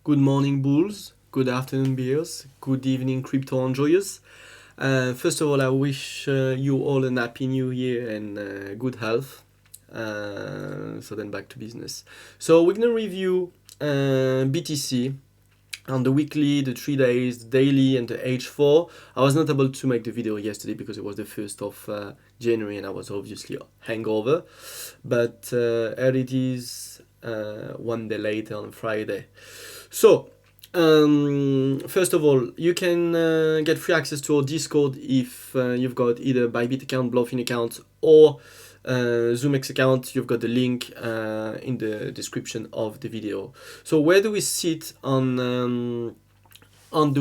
Good morning, bulls. Good afternoon, bears. Good evening, crypto enjoyers. First of all, I wish you all a happy new year and good health. So then back to business. So we're gonna review BTC on the weekly, the 3 days, the daily, and the H4. I was not able to make the video yesterday because it was the 1st of January and I was obviously hangover. But here it is one day later on Friday. So, first of all, you can get free access to our Discord if you've got either Bybit account, Bluffin account, or ZoomX account. You've got the link in the description of the video. So, where do we sit on the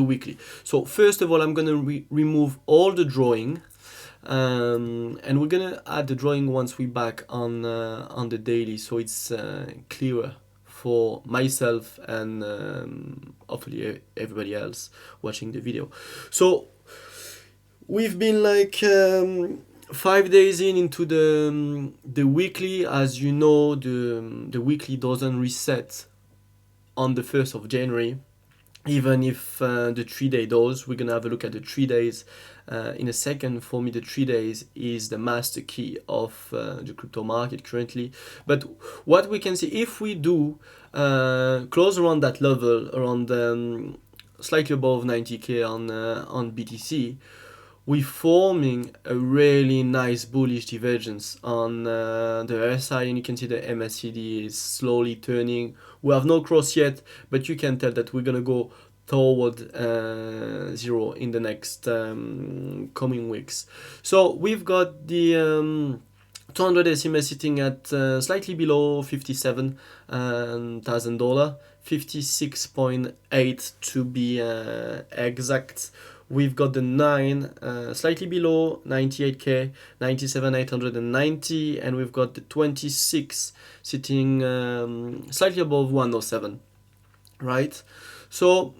weekly? So, first of all, I'm gonna remove all the drawing. And we're gonna add the drawing once we're back on the daily, so it's clearer for myself and hopefully everybody else watching the video. So we've been like 5 days into the weekly. As you know, the weekly doesn't reset on the 1st of January. Even if the 3 day does. We're gonna have a look at the 3 days in a second. For me, the 3 days is the master key of the crypto market currently. But what we can see, if we do close around that level, around slightly above 90k on BTC, we're forming a really nice bullish divergence on the RSI, and you can see the MACD is slowly turning. We have no cross yet, but you can tell that we're gonna go toward zero in the next coming weeks. So we've got the 200 SMA sitting at slightly below $57,000, 56.8 to be exact. We've got the 9 slightly below 98k, 97,890, and we've got the 26 sitting slightly above 107, right? So,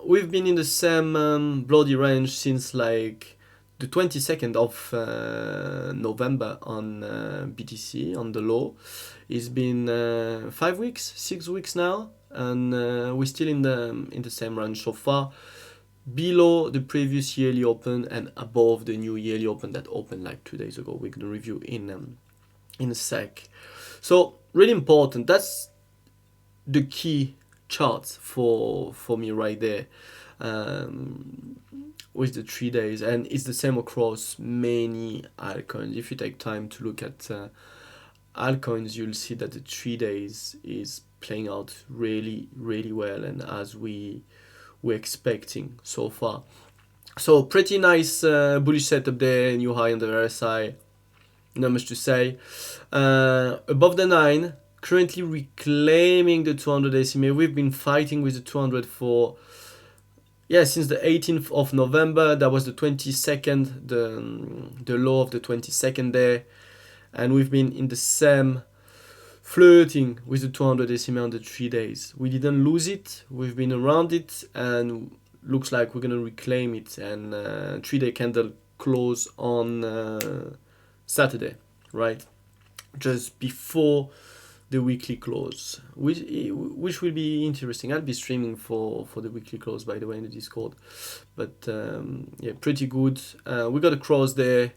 we've been in the same bloody range since like the 22nd of November on BTC, on the low. It's been 5 weeks, 6 weeks now, and we're still in the same range so far. Below the previous yearly open and above the new yearly open that opened like 2 days ago. We're gonna review in a sec. So really important. That's the key charts for me right there, with the 3 days, and it's the same across many altcoins. If you take time to look at altcoins, you'll see that the 3 days is playing out really, really well, and as we're expecting so far. So pretty nice bullish setup there, new high on the RSI, not much to say. Above the 9, currently reclaiming the 200 SMA. We've been fighting with the 200 since the 18th of November. That was the 22nd, the low of the 22nd there, and we've been in the same flirting with the 200 SMA on the 3 days. We didn't lose it. We've been around it, and looks like we're gonna reclaim it. And 3-day candle close on Saturday, right? Just before the weekly close, which will be interesting. I'll be streaming for the weekly close, by the way, in the Discord. But pretty good. We got a cross there,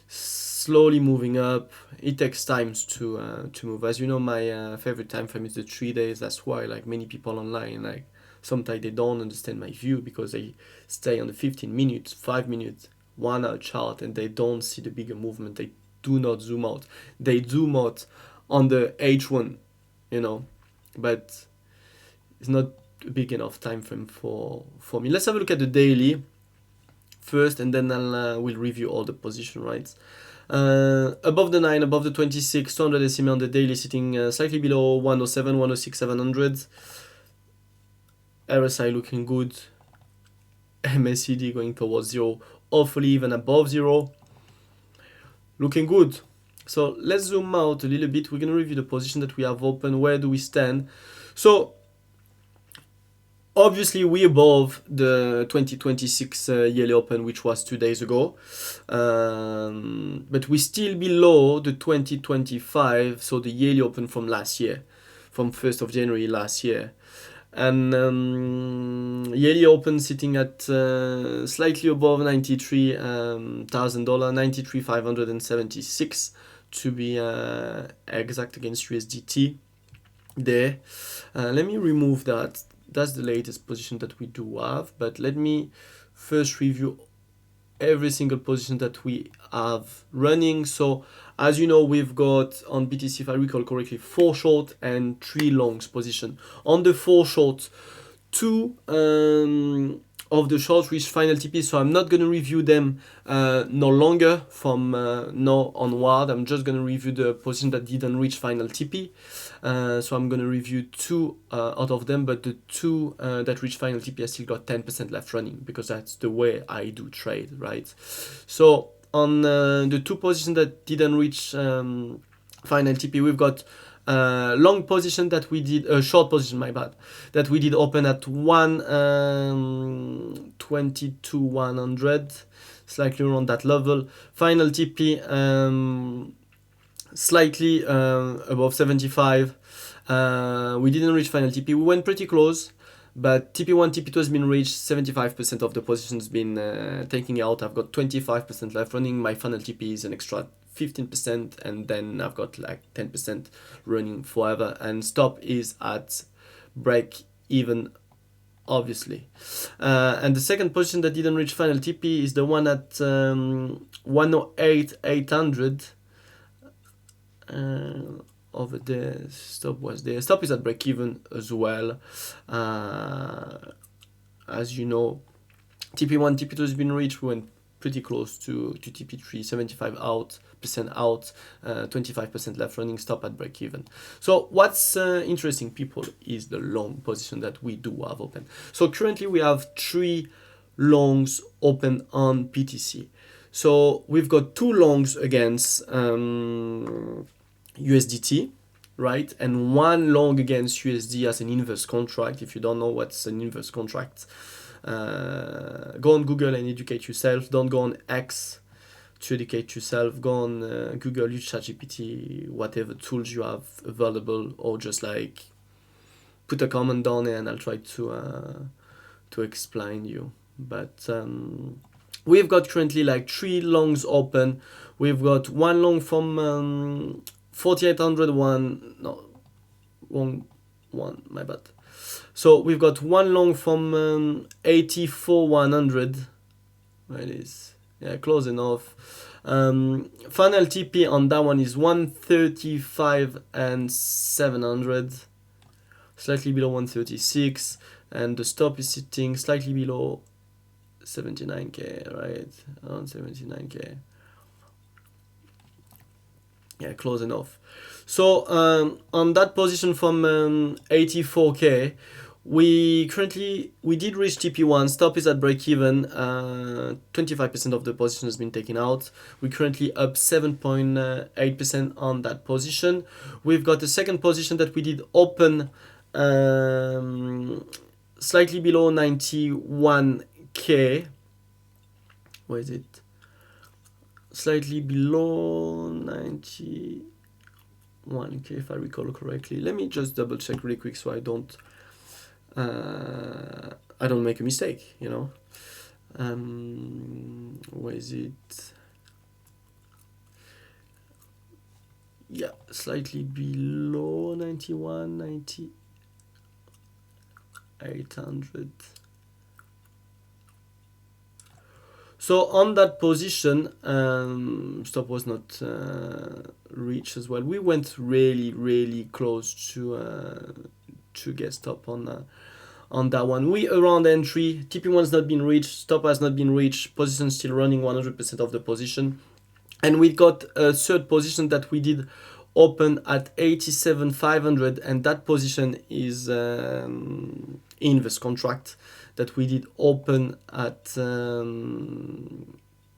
slowly moving up. It takes time to move. As you know, my favorite time frame is the 3 days. That's why, like, many people online, like, sometimes they don't understand my view because they stay on the 15 minutes, 5 minutes, 1 hour chart, and they don't see the bigger movement. They do not zoom out. They zoom out on the H1, but it's not a big enough time frame for me. Let's have a look at the daily first, and then we'll review all the position, right? Above the 9, above the 26, 200 SMA on the daily, sitting slightly below 107, 106, 700. RSI looking good. MACD going towards 0, hopefully even above 0. Looking good. So let's zoom out a little bit. We're going to review the position that we have open. Where do we stand? So obviously we're above the 2026 yearly open, which was 2 days ago. But we're still below the 2025, so the yearly open from last year, from 1st of January last year. And yearly open sitting at slightly above $93,000, 93,576 to be exact, against USDT there. Let me remove that. That's the latest position that we do have, but let me first review every single position that we have running. So as you know, we've got on BTC, if I recall correctly, 4 short and 3 longs position. On the 4 short, 2 of the shorts reached final TP, so I'm not going to review them no longer from now onward. I'm just going to review the position that didn't reach final TP. So I'm going to review 2 out of them, but the 2 that reached final TP, I still got 10% left running, because that's the way I do trade, right? So on the 2 positions that didn't reach final TP, we've got long position that we did, short position, my bad, that we did open at 122,100, slightly around that level. Final TP slightly above 75. We didn't reach final TP. We went pretty close, but TP1, TP2 has been reached. 75% of the positions been taking out. I've got 25% left running. My final TP is an extra 15%, and then I've got like 10% running forever, and stop is at break even, obviously. And the second position that didn't reach final TP is the one at 108,800. Over there, stop was there. Stop is at break even as well. As you know, TP1, TP2 has been reached. We went pretty close to TP3, 75% out, 25% left running, stop at break even. So what's interesting, people, is the long position that we do have open. So currently we have 3 longs open on BTC. So we've got 2 longs against USDT, right? And 1 long against USD as an inverse contract. If you don't know what's an inverse contract, go on Google and educate yourself. Don't go on X to educate yourself. Go on Google, use ChatGPT, whatever tools you have available, or just like put a comment down there and I'll try to explain you. But we've got currently like 3 longs open. We've got 1 long from 4800, wrong one, my bad. So we've got 1 long from 84,100. Where it is? Yeah, close enough. Final TP on that one is 135 and 700, slightly below 136, and the stop is sitting slightly below 79k, right? Around 79k. Yeah, close enough. So on that position from 84k, we did reach TP1. Stop is at break even. 25% of the position has been taken out. We're currently up 7.8% on that position. We've got the second position that we did open slightly below 91k. Where is it? Slightly below 91k, if I recall correctly. Let me just double check really quick so I don't make a mistake, you know. Where is it? Yeah, slightly below 91, 90, 800. So on that position, stop was not reached as well. We went really close to get stop on that one. We around entry. TP1's not been reached. Stop has not been reached. Position still running 100% of the position. And we got a third position that we did open at 87,500, and that position is inverse contract that we did open at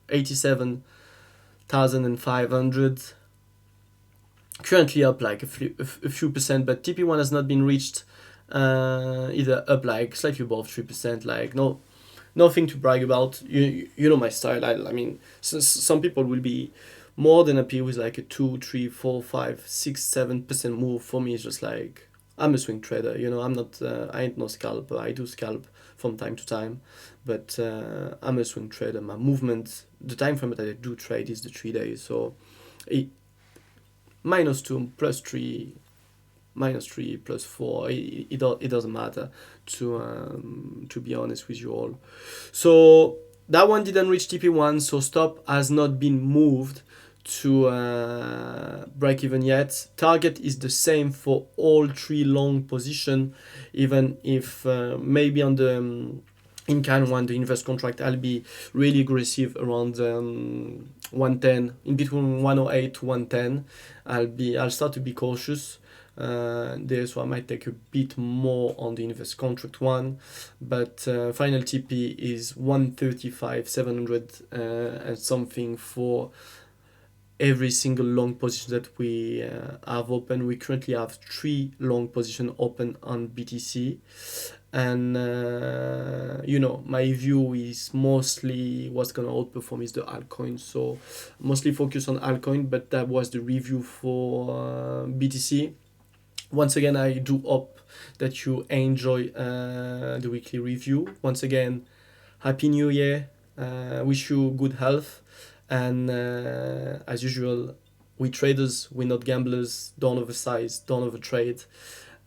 87,500. Currently up like a few percent, but TP1 has not been reached. Either up like slightly above 3%. Like nothing to brag about. You know my style. I mean, some people will be more than happy with like a 2, 3, 4, 5, 6, 7% move. For me, it's just like I'm a swing trader. I'm not. I ain't no scalper. I do scalp from time to time, but I'm a swing trader. My movement, the time frame that I do trade is the 3 days. So, it, -2, +3, -3, +4. It doesn't matter. To be honest with you all. So that one didn't reach TP1. So stop has not been moved to break even yet. Target is the same for all three long position, even if maybe on the in kind one, the inverse contract, I'll be really aggressive around 110, in between 108 to 110. I'll start to be cautious there, so I might take a bit more on the inverse contract one, but final TP is 135 700 and something for every single long position that we have open. We currently have 3 long position open on BTC, and my view is mostly what's gonna outperform is the altcoin. So mostly focus on altcoin, but that was the review for BTC. Once again, I do hope that you enjoy the weekly review. Once again, Happy New Year. Wish you good health. And as usual, we traders, we're not gamblers. Don't oversize, don't overtrade.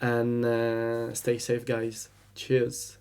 And stay safe, guys. Cheers.